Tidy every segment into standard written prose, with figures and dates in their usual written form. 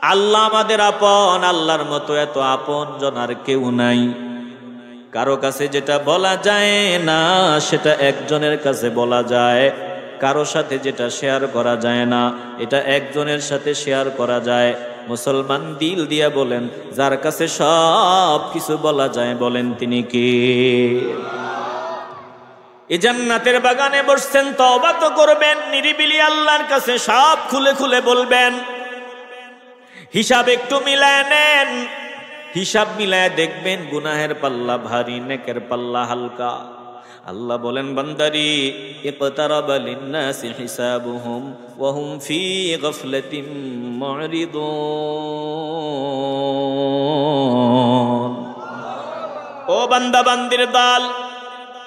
আল্লাহ আমাদের আপন, আল্লাহর মতো এত আপন জন আর কেউ নাই। কারো কাছে যেটা বলা যায় না সেটা একজনের কাছে বলা যায়, কারো সাথে যেটা শেয়ার করা যায় না এটা একজনের সাথে শেয়ার করা যায়। মুসলমান দিল দিয়া বলেন, যার কাছে সব কিছু বলা যায়, বলেন তিনি কে? এই জান্নাতের বাগানে বসছেন, তওবা তো করবেন, নিরিবিলি আল্লাহর কাছে সব খুলে খুলে বলবেন। হিসাব একটু মিলায় নেন, হিসাব মিলায় দেখবেন গুনাহের পাল্লা ভারী, নেকের পাল্লা হালকা। আল্লাহ বলেন, বান্দারি ইকতারাবা লিন্নাসি হিসাবুহুম ওয়া হুম ফি গাফলাতিন মুরিদুন। ও বান্দা বান্দির দল,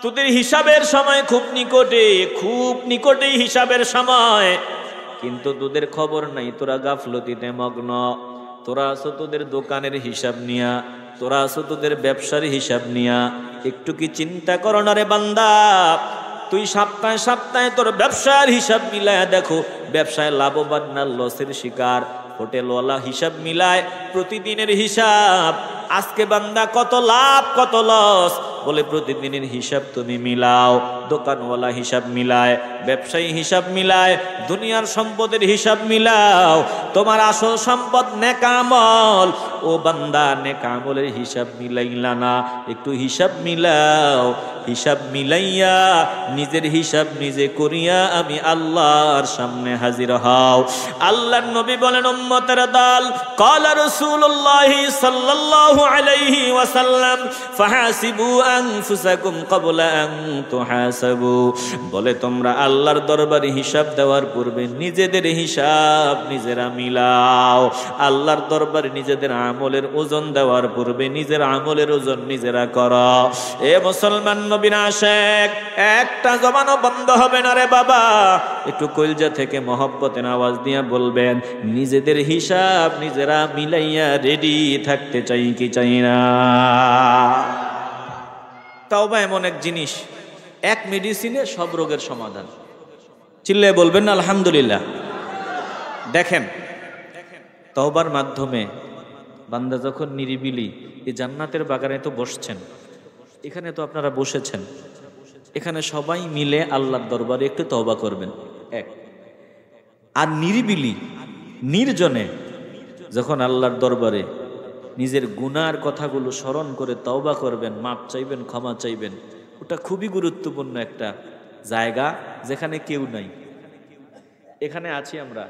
তোদের হিসাবের সময় খুব নিকটে, খুব নিকটেই হিসাবের সময়, কিন্তু তোদের খবর নাই, তোরা গাফলতিতে মগ্ন। তোরা আছো তোদের দোকানের হিসাব নিয়া, তোরা আছো তোদের ব্যবসার হিসাব নিয়া। একটু কি চিন্তা করো না রে বান্দা? তুই সপ্তাহে সপ্তাহে তোর ব্যবসার হিসাব মিলায় দেখো, ব্যবসায় লাভবান না লসের শিকার। হোটেলওয়ালা হিসাব মিলায় প্রতিদিনের হিসাব, আজকে বান্দা কত লাভ কত লস বলে প্রতিদিনের হিসাব তুমি মিলাও। দোকানওয়ালা হিসাব মিলায়, ব্যবসায়ী হিসাব মিলায়, দুনিয়ার সম্পদের হিসাব মিলাও। তোমার আসল সম্পদ নেকামল। ও বান্দা, নেকামলের হিসাব মিলাইলা না, একটু হিসাব মিলাও। হিসাব মিলাইয়া নিজের হিসাব নিজে করিয়া আমি আল্লাহর সামনে হাজির হও। আল্লাহর নবী বলেন, উম্মতের দল, ক্বালা রাসূলুল্লাহি সাল্লাল্লাহু আলাইহি ওয়াসাল্লাম, ফাহাসিবু আনফুসাকুম ক্বাবলা আন তুহাসাবু। বলে, তোমরা আল্লাহর দরবারে হিসাব দেওয়ার পূর্বে নিজেদের হিসাব নিজেরা মিলাও। আল্লাহর দরবারে নিজেদের আমলের ওজন দেওয়ার পূর্বে নিজের আমলের ওজন নিজেরা করো। এ মুসলমান নবীর আশিক, একটা জবানও বন্ধ হবে না রে বাবা। একটু কলজা থেকে মহব্বতের আওয়াজ দিয়ে বলবেন, নিজেদের হিসাব নিজেরা মিলাইয়া রেডি থাকতে চাই কি চাই না? তাওবা এমন এক জিনিস, এক মেডিসিনে সব রোগের সমাধান। চিল্লায় বলবেন না আলহামদুলিল্লাহ। দেখেন, তওবার মাধ্যমে বান্দা যখন নিরিবিলি এই জান্নাতের বাগানে তো বসছেন, এখানে তো আপনারা বসেছেন, এখানে সবাই মিলে আল্লাহর দরবারে একটু তওবা করবেন। এক, আর নিরিবিলি নির্জনে যখন আল্লাহর দরবারে নিজের গুনার কথাগুলো স্মরণ করে তওবা করবেন, মাপ চাইবেন, ক্ষমা চাইবেন, ওটা খুবই গুরুত্বপূর্ণ একটা জায়গা, যেখানে কেউ নাই। এখানে আছি আমরা,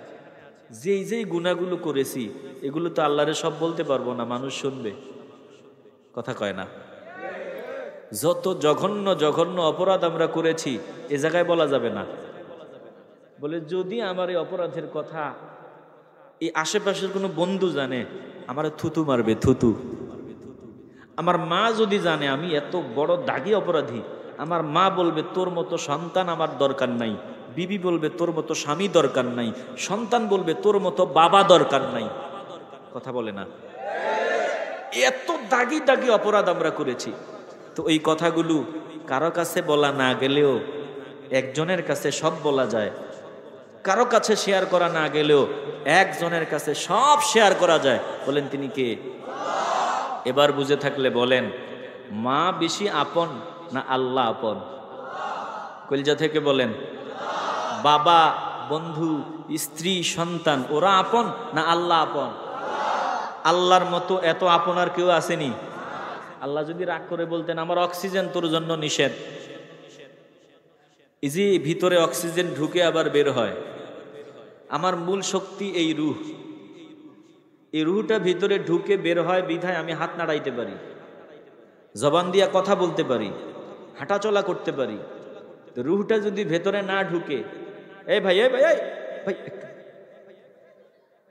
যেই যেই গুনাহগুলো করেছি এগুলো তো আল্লাহরে সব বলতে পারবো না, মানুষ শুনবে, কথা কয় না। যত জঘন্য জঘন্য অপরাধ আমরা করেছি এ জায়গায় বলা যাবে না। বলে, যদি আমার এই অপরাধের কথা এই আশেপাশের কোনো বন্ধু জানে, আমার থুতু মারবে, থুতু। আমার মা যদি জানে আমি এত বড় দাগী অপরাধী, আমার মা বলবে, তোর মতো সন্তান আমার দরকার নাই। বিবি বলবে, তোর মতো স্বামী দরকার নাই। সন্তান বলবে, তোর মতো বাবা দরকার নাই। কথা বলে না? এত দাগী দাগী অপরাধ আমরা করেছি। তো এই কথাগুলো কারো কাছে বলা না গেলেও একজনের কাছে সব বলা যায়। কারো কাছে শেয়ার করা না গেলেও একজনের কাছে সব শেয়ার করা যায়। বলেন তিনি কে? এবার বুঝে থাকলে বলেন, মা বেশি আপন না আল্লাহ আপন? কলিজা থেকে বলেন। বাবা, বন্ধু, স্ত্রী, সন্তান, ওরা আপন না আল্লাহ আপন? আল্লাহর মতো এত আপন আর কেউ আসেনি। আল্লাহ যদি রাগ করে বলতেন, আমার অক্সিজেন তোর জন্য নিষেধ, এই যে ভিতরে অক্সিজেন ঢুকে আবার বের হয়, আমার মূল শক্তি এই রূহ, এই রূহটা ভিতরে ঢুকে বের হয় বিধায় আমি হাত নাড়াইতে পারি, জবান দিয়া কথা বলতে পারি, হাঁটাচলা করতে পারি। তো রূহটা যদি ভেতরে না ঢুকে, এই ভাই এই ভাই এই ভাই,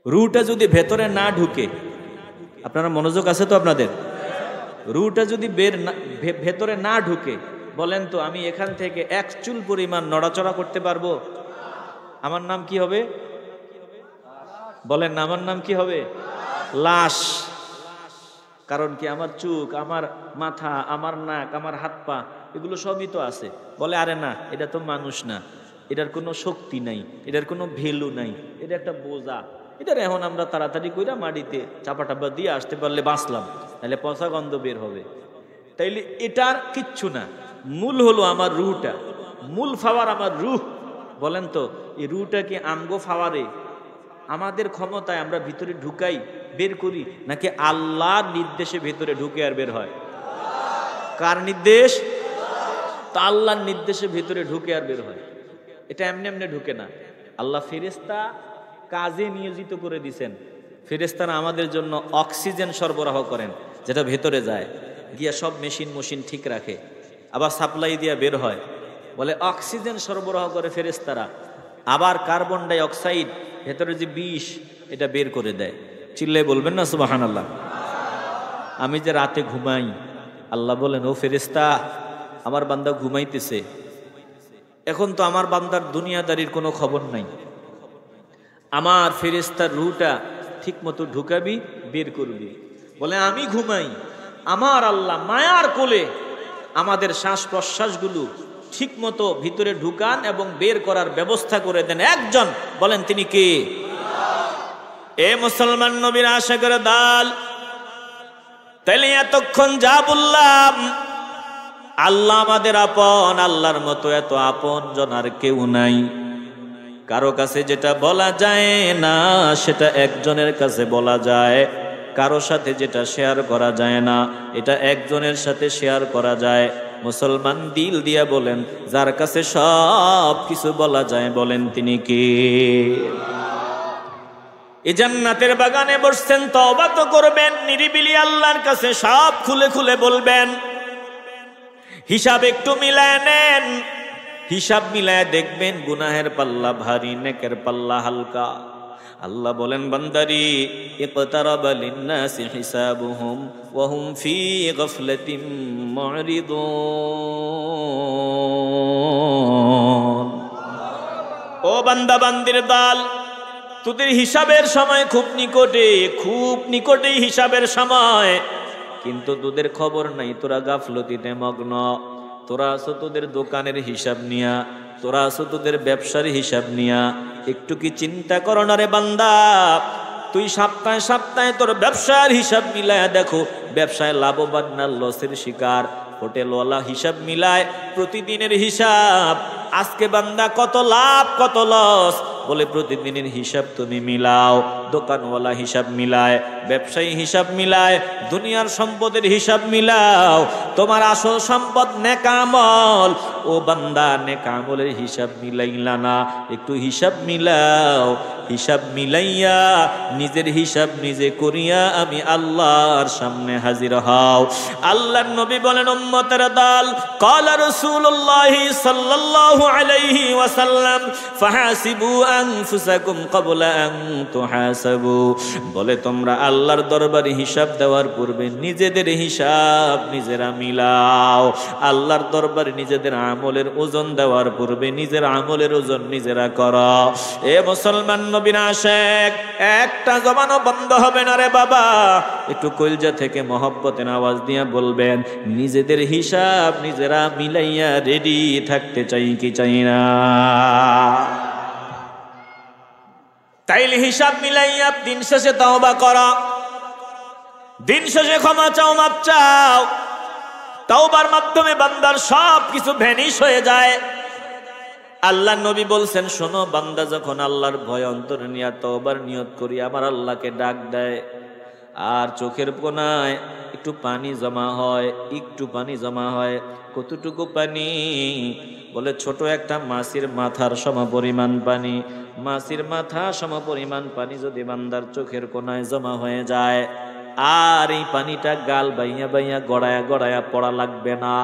রূহটা যদি ভেতরে না ঢুকে, আপনারা মনোযোগ আছে তো আপনাদের? রূহটা যদি ভেতরে না ঢুকে, বলেন তো আমি এখান থেকে এক চুল পরিমাণ নড়াচড়া করতে পারবো? আমার নাম কি হবে? বলেন না, আমার নাম কি হবে? লাশ। কারণ কি, আমার চোখ, আমার মাথা, আমার নাক, আমার হাত পা, এগুলো সবই তো আছে। বলে, আরে না, এটা তো মানুষ না, এটার কোনো শক্তি নাই, এটার কোনো ভ্যালু নাই, এটা একটা বোঝা, এটার এখন আমরা তাড়াতাড়ি কইরা মাটিতে চাপা টাপা দিয়ে আসতে পারলে বাঁচলাম, তাহলে পচা গন্ধ বের হবে। তাইলে এটার কিচ্ছু না, মূল হলো আমার রুহটা, মূল ফাওয়ার আমার রুহ। বলেন তো এই রুহটা কি আমগো ফাওয়ারে আমাদের ক্ষমতায় আমরা ভিতরে ঢুকাই বের করি, নাকি আল্লাহর নির্দেশে ভিতরে ঢুকে আর বের হয়? কার নির্দেশ? তো আল্লাহর নির্দেশে ভিতরে ঢুকে আর বের হয়। এটা এমনি এমনি ঢুকে না। আল্লাহ ফেরেশতা কাজে নিয়োজিত করে দিছেন। ফেরেশতারা আমাদের জন্য অক্সিজেন সরবরাহ করেন, যেটা ভেতরে যায় গিয়া সব মেশিন ঠিক রাখে, আবার সাপ্লাই দিয়া বের হয়। বলে অক্সিজেন সরবরাহ করে ফেরেশতারা, আবার কার্বন ডাই অক্সাইড ভেতরে যে বিষ এটা বের করে দেয়। চিল্লায় বলবেন না সুবহানাল্লাহ। আমি যে রাতে ঘুমাই, আল্লাহ বলেন ও ফেরেশতা আমার বান্দা ঘুমাইতেছে, এখন তো আমার বান্দার দুনিয়াদারির কোনো খবর নাই, আমার ফেরেশতার রুহটা ঠিক মতো ঢুকাবি বের করবি। বলে আমি ঘুমাই, আমার আল্লাহ মায়ার কোলে আমাদের শ্বাস প্রশ্বাসগুলো ঠিক মতো ভিতরে ঢুকান এবং বের করার ব্যবস্থা করে দেন একজন। বলেন তিনি কে? এ মুসলমান নবীর আশিকের দল, তাইলে এতক্ষণ যা বললাম, আল্লাহ আমাদের আপন, আল্লাহর মতো এত আপন জন আর কেউ নাই। কারো কাছে যেটা বলা যায় না সেটা একজনের কাছে বলা যায়, কারো সাথে যেটা শেয়ার করা যায় না এটা একজনের সাথে শেয়ার করা যায়। মুসলমান দিল দিয়া বলেন যার কাছে সব কিছু বলা যায়, বলেন তিনি কে? এই জান্নাতের বাগানে বসছেন, তওবা তো করবেন, নিরিবিলি আল্লাহর কাছে সব খুলে খুলে বলবেন। হিসাব একটু মিলায় নেন, হিসাব মিলায় দেখবেন গুনাহের পাল্লা ভারী, নেকের পাল্লা হালকা। আল্লাহ বলেন বান্দারি ইকতারাবা লিন্নাসি হিসাবুহুম ওয়া হুম ফি গাফলাতিন মুরিদুন। ও বান্দা বান্দির দল, তোদের হিসাবের সময় খুব নিকটেই হিসাবের সময়, কিন্তু তোদের খবর নাই, তোরা গাফলতিতে মগ্ন। তোরা আছো তোদের দোকানের হিসাব নিয়া, তোরা আছো তোদের ব্যবসার হিসাব নিয়া। একটু কি চিন্তা করো না রে বান্দা? তুই সপ্তাহে সপ্তাহে তোর ব্যবসার হিসাব মিলায় দেখো, ব্যবসায় লাভবান না লসের শিকার। হোটেলওয়ালা হিসাব মিলায় প্রতিদিনের হিসাব, আজকে বান্দা কত লাভ কত লস বলে প্রতিদিনের হিসাব তুমি মিলাও। দোকানওয়ালা হিসাব মিলায়, ব্যবসায়ী হিসাব মিলায়, দুনিয়ার সম্পদের হিসাব মিলাও। তোমার আসল সম্পদ নেকামল। ও বান্দা নেকামলের হিসাব মিলাইলা না, একটু হিসাব মিলাও। হিসাব মিলাইয়া নিজের হিসাব নিজে করিয়া আমি আল্লাহর সামনে হাজির হও। আল্লাহর নবী বলেন উম্মতের দল, ক্বালা রাসূলুল্লাহ সাল্লাল্লাহু আলাইহি ওয়াসাল্লাম ফাহাসিবু আনফুসাকুম ক্বাবলা আন তুহাসাবু। বলে তোমরা আল্লাহর দরবারে হিসাব দেওয়ার পূর্বে নিজেদের হিসাব নিজেরা মিলাও। আল্লাহর দরবারে নিজেদের আমলের ওজন দেওয়ার পূর্বে নিজের আমলের ওজন নিজেরা করো। এ মুসলমান নবীর আশিক, একটা জবানও বন্ধ হবে না রে বাবা। একটু কলজা থেকে মহব্বতের আওয়াজ দিয়ে বলবেন, নিজেদের হিসাব নিজেরা মিলাইয়া রেডি থাকতে চাই কি চাই না? তাইলে হিসাব মিলাইয়া দিন শেষে তওবা করো, দিন শেষে ক্ষমা চাও, মাপ চাও। তওবার মাধ্যমে বান্দার সব কিছু ভ্যানিশ হয়ে যায়। আল্লাহ নবী বলছেন, শোনো বান্দা যখন আল্লাহর ভয় অন্তরে নিয়ে তওবার নিয়ত করি, আমার আল্লাহকে ডাক দেয়, আর চোখের কোণায় একটু পানি জমা হয়, একটু পানি জমা হয়। কতটুকু পানি? বলে ছোট একটা মাছের মাথার সমপরিমাণ পানি। মাছের মাথা সমপরিমাণ পানি যদি বান্দার চোখের কোণায় জমা হয়ে যায়, আর এই পানিটা গাল বাইয়া বাইয়া গড়ায়া গড়ায়া পড়া লাগবে না।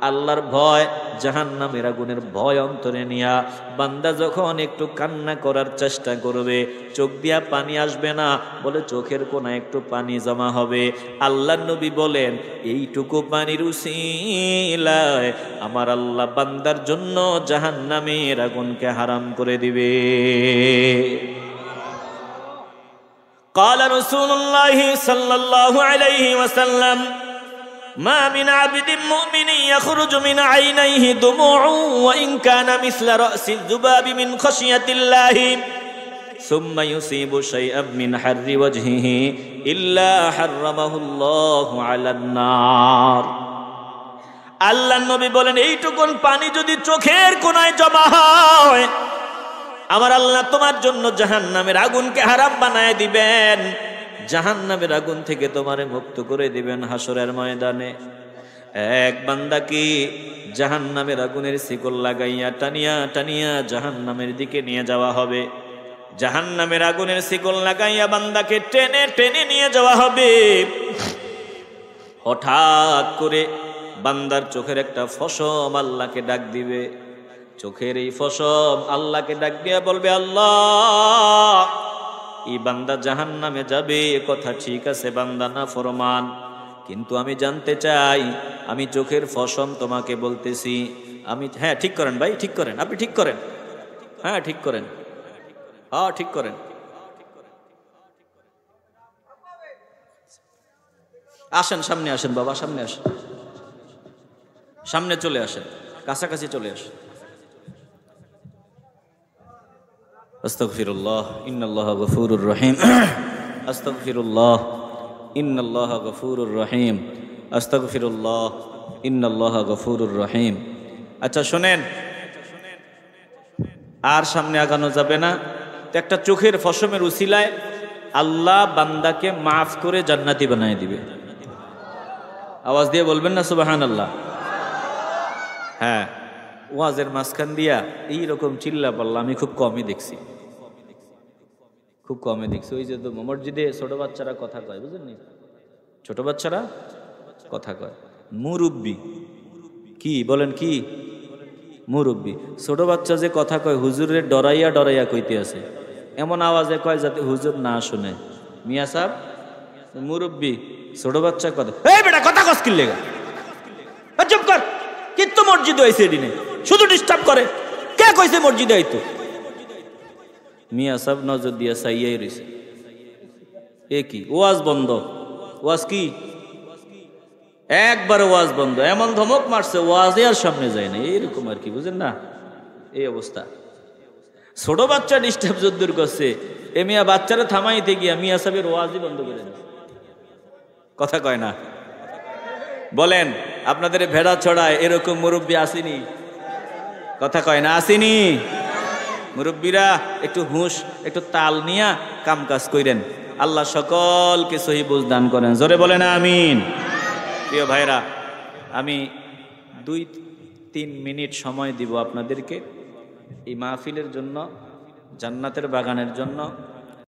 আল্লাহর ভয়, জাহান্নামের আগুনের ভয় অন্তরে নিয়া বান্দা যখন একটু কান্না করার চেষ্টা করবে, চোখ দিয়া পানি আসবে না, বলে চোখের কোণায় একটু পানি জমা হবে। আল্লাহর নবী বলেন, এইটুকু পানির উসিলায় আমার আল্লাহ বান্দার জন্য জাহান্নামের আগুনকে হারাম করে দিবে। قال رسول الله صلى الله عليه وسلم ما من عبد مؤمن يخرج من عينيه دموع وإن كان مثل رأس الذباب من خشية الله সুম্মা ইউসিবু শাইআম মিন হাররি ওয়াজহিহি ইল্লা হাররামাহুল্লাহু আলান নার। আল্লাহর নবী বলেন, এইটুকুন পানি যদি চোখের কোণায় জমা হয়, আমার আল্লাহ তোমার জন্য জাহান্নামের আগুনকে হারাম বানায় দিবেন, জাহান্নামের আগুন থেকে তোমারে মুক্ত করে দিবেন হাসরের ময়দানে। এক বান্দা কি জাহান্নামের আগুনের শিকল লাগাইয়া টানিয়া টানিয়া জাহান্নামের দিকে নিয়ে যাওয়া হবে। জাহান্নামের আগুনের শিকল লাগাইয়া বান্দাকে টেনে টেনে নিয়ে যাওয়া হবে। হঠাৎ করে বান্দার চোখের একটা ফসম আল্লাহকে ডাক দিবে। চোখের এই ফসম আল্লাহকে ডাক দিয়া বলবে, আল্লাহ, এই বান্দা জাহান্নামে যাবে কথা ঠিক আছে, বান্দা না ফরমান, কিন্তু আমি জানতে চাই, আমি চোখের ফসম তোমাকে বলতেছি, আমি হ্যাঁ ঠিক করেন ভাই, ঠিক করেন, আপনি ঠিক করেন, হ্যাঁ ঠিক করেন, হ্যাঁ ঠিক করেন। আসেন সামনে আসেন বাবা, সামনে আসেন, সামনে চলে আসেন, কাছাকাছি চলে আসেন। আস্তাগফিরুল্লাহ ইন্নাল্লাহা গফুরুর রহিম, আস্তাগফিরুল্লাহ ইন্নাল্লাহা গফুরুর রহিম, আস্তাগফিরুল্লাহ ইন্নাল্লাহা গফুরুর রহিম। আচ্ছা শোনেন, আর সামনে আগানো যাবে না। তো একটা চোখের ফসমের উসিলায় আল্লাহ বান্দাকে মাফ করে জান্নাতি বানায় দিবে। আওয়াজ দিয়ে বলবেন না সুবহানাল্লাহ? হ্যাঁ, ওয়াজের মাঝখান দিয়া এইরকম চিল্লা পাল্লা আমি খুব কমই দেখছি, খুব কমই দেখছি। ওই যে মসজিদে ছোট বাচ্চারা কথা কয়, বুঝলেন, ছোট বাচ্চারা কথা কয়, মুরব্বি কি বলেন, কি মুরব্বি, ছোট বাচ্চা যে কথা কয় হুজুরের ডরাইয়া ডরাইয়া কইতে আছে, এমন আওয়াজে কয় যাতে হুজুর না শুনে। মিয়া সাহেব মুরব্বি, ছোট বাচ্চা কথা, এই বেটা কথা কস কি লেগা, চুপ কর, কিন্তু মসজিদে হয়েছে এদিনে শুধু ডিস্টার্ব করে, কে কইছে মসজিদে হইতো? মিয়া সাহেব নজর দিয়া চাইয়াই রইছে, এ কি ওয়াজ বন্ধ, ওয়াজ কি একবার ওয়াজ বন্ধ, এমন ধমক মারছে ওয়াজে আর সামনে যায় না, এইরকম আর কি, বুঝেন না, এই অবস্থা। ছোট বাচ্চা ডিস্টার্ব যদ্দূর করছে, এ মিয়া বাচ্চারা থামাইতে গিয়া মিয়া সাহেবের ওয়াজই বন্ধ করে দিচ্ছে, কথা কয় না। বলেন আপনাদের ভেড়া ছড়ায় এরকম মুরব্বী আসেনি? কথা কয় না, আসেনি? মুরব্বীরা একটু হুঁশ, একটু তাল নিয়া কাম কাজ কইরেন, আল্লাহ সকলকে সহি বুঝ দান করেন, জোরে বলেন আমিন। প্রিয় ভাইরা, আমি 2-3 মিনিট সময় দিব আপনাদেরকে এই মাহফিলের জন্য, জান্নাতের বাগানের জন্য।